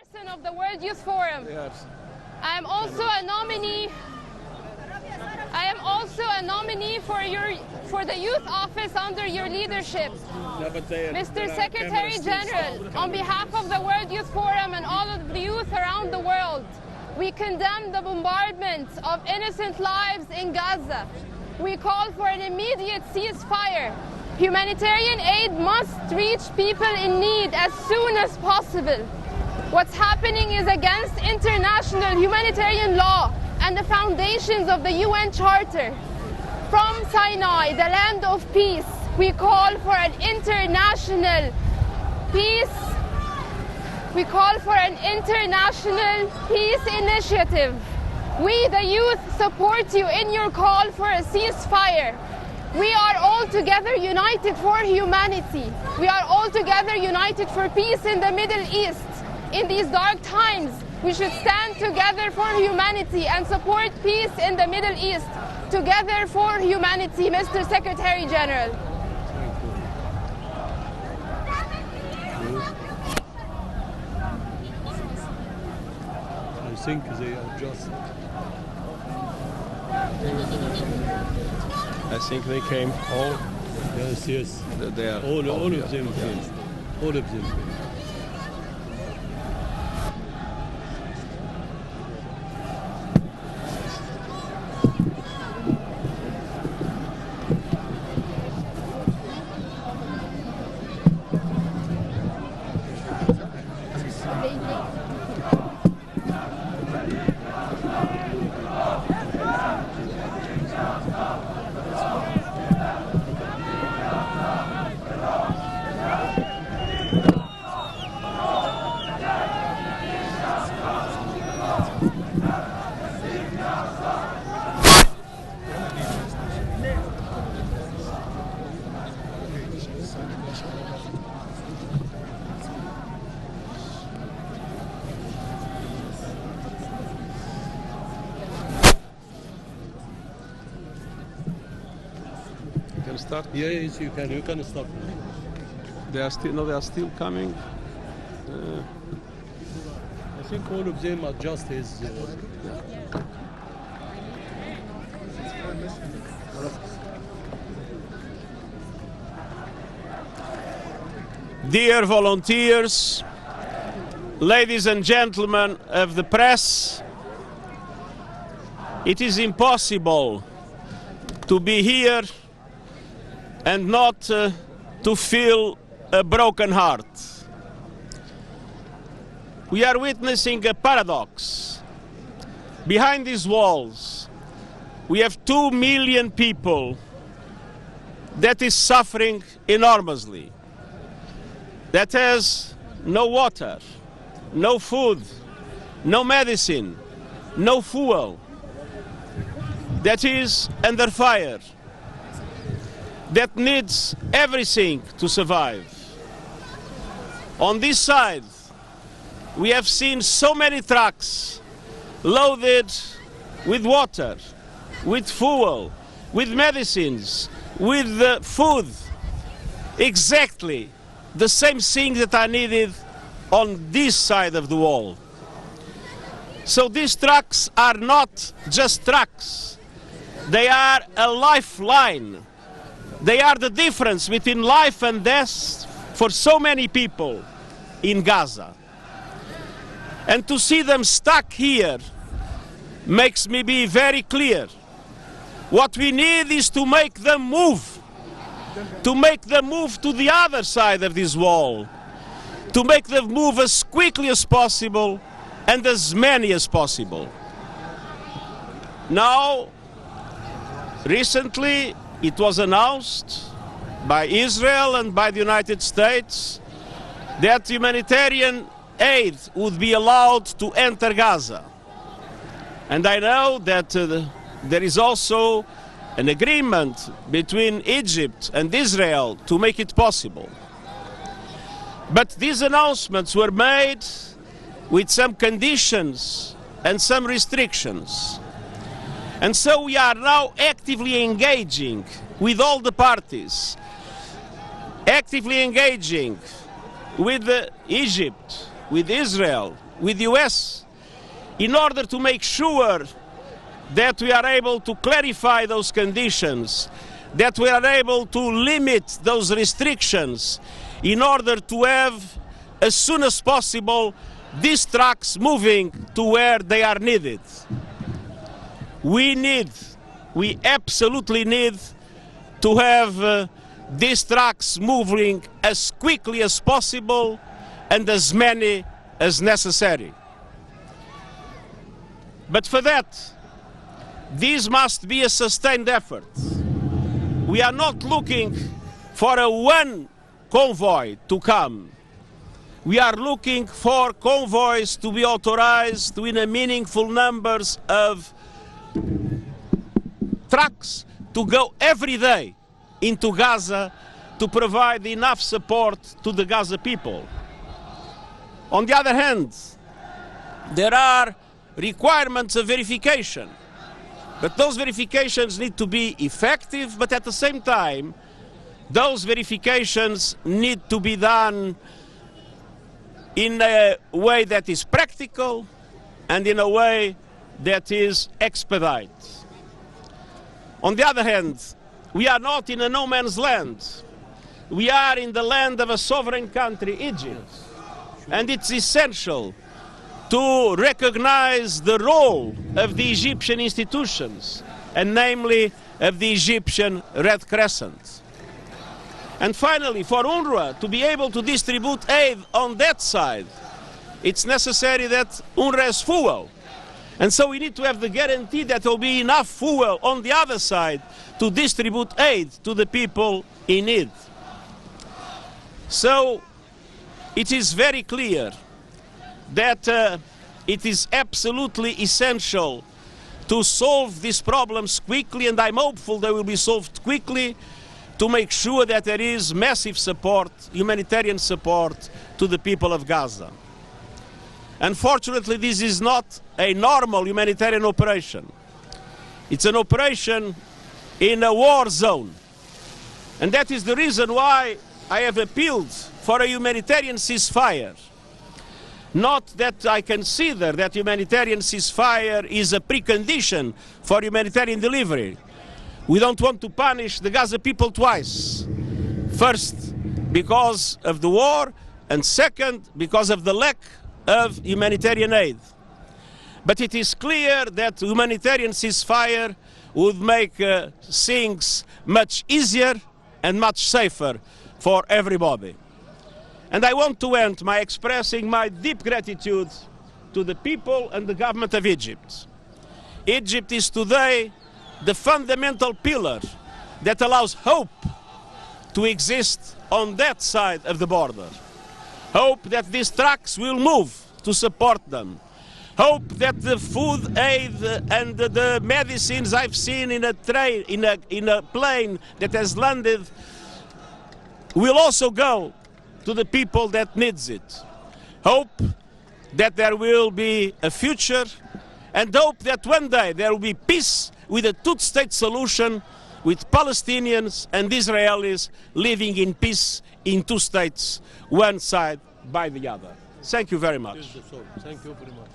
chairperson of the World Youth Forum. Yes. I am also a nominee. For the youth office under your leadership. Mr. Secretary General, on behalf of the World Youth Forum and all of the youth around the world, we condemn the bombardment of innocent lives in Gaza. We call for an immediate ceasefire. Humanitarian aid must reach people in need as soon as possible. What's happening is against international humanitarian law and the foundations of the UN Charter. From Sinai, the land of peace, we call for an international peace. We call for an international peace initiative. We, the youth, support you in your call for a ceasefire. We are all together united for humanity. We are all together united for peace in the Middle East. In these dark times, we should stand together for humanity and support peace in the Middle East. Together for humanity, Mr. Secretary General. I think they are just. I think they came all. Yes, yes. They are all here. of them came. All of them came. Can start. Yes, you can. You can stop. They are still. No, they are still coming. I think all of them are just his. Dear volunteers, ladies and gentlemen of the press, it is impossible to be here and not to feel a broken heart. We are witnessing a paradox. Behind these walls, we have 2 million people that is suffering enormously, that has no water, no food, no medicine, no fuel, that is under fire, that needs everything to survive. On this side, we have seen so many trucks loaded with water, with fuel, with medicines, with food. Exactly the same thing that are needed on this side of the wall. So these trucks are not just trucks. They are a lifeline. They are the difference between life and death for so many people in Gaza. And to see them stuck here makes me be very clear. What we need is to make them move. To make them move to the other side of this wall. To make them move as quickly as possible and as many as possible. Now, recently, it was announced by Israel and by the United States that humanitarian aid would be allowed to enter Gaza. And I know that there is also an agreement between Egypt and Israel to make it possible. But these announcements were made with some conditions and some restrictions. And so we are now actively engaging with all the parties, actively engaging with Egypt, with Israel, with the US in order to make sure that we are able to clarify those conditions, that we are able to limit those restrictions in order to have, as soon as possible, these trucks moving to where they are needed. We absolutely need to have these trucks moving as quickly as possible and as many as necessary. But for that, this must be a sustained effort. We are not looking for a one convoy to come. We are looking for convoys to be authorized in a meaningful numbers of trucks to go every day into Gaza to provide enough support to the Gaza people. On the other hand, there are requirements of verification, but those verifications need to be effective, but at the same time, those verifications need to be done in a way that is practical and in a way that is expedited. On the other hand, we are not in a no man's land. We are in the land of a sovereign country, Egypt. And it's essential to recognize the role of the Egyptian institutions, and namely of the Egyptian Red Crescent. And finally, for UNRWA to be able to distribute aid on that side, it's necessary that UNRWA has fuel. And so we need to have the guarantee that there will be enough fuel on the other side to distribute aid to the people in need. So it is very clear that it is absolutely essential to solve these problems quickly, and I'm hopeful they will be solved quickly, to make sure that there is massive support, humanitarian support, to the people of Gaza. Unfortunately, this is not a normal humanitarian operation. It's an operation in a war zone. And that is the reason why I have appealed for a humanitarian ceasefire. Not that I consider that humanitarian ceasefire is a precondition for humanitarian delivery. We don't want to punish the Gaza people twice. First, because of the war, and second, because of the lack of humanitarian aid. But it is clear that humanitarian ceasefire would make things much easier and much safer for everybody. And I want to end by expressing my deep gratitude to the people and the government of Egypt. Egypt is today the fundamental pillar that allows hope to exist on that side of the border. Hope that these trucks will move to support them. Hope that the food aid and the medicines I've seen in a train, in a plane that has landed, will also go to the people that needs it. Hope that there will be a future, and hope that one day there will be peace with a two-state solution, with Palestinians and Israelis living in peace in two states, one side by the other. Thank you very much. Thank you very much.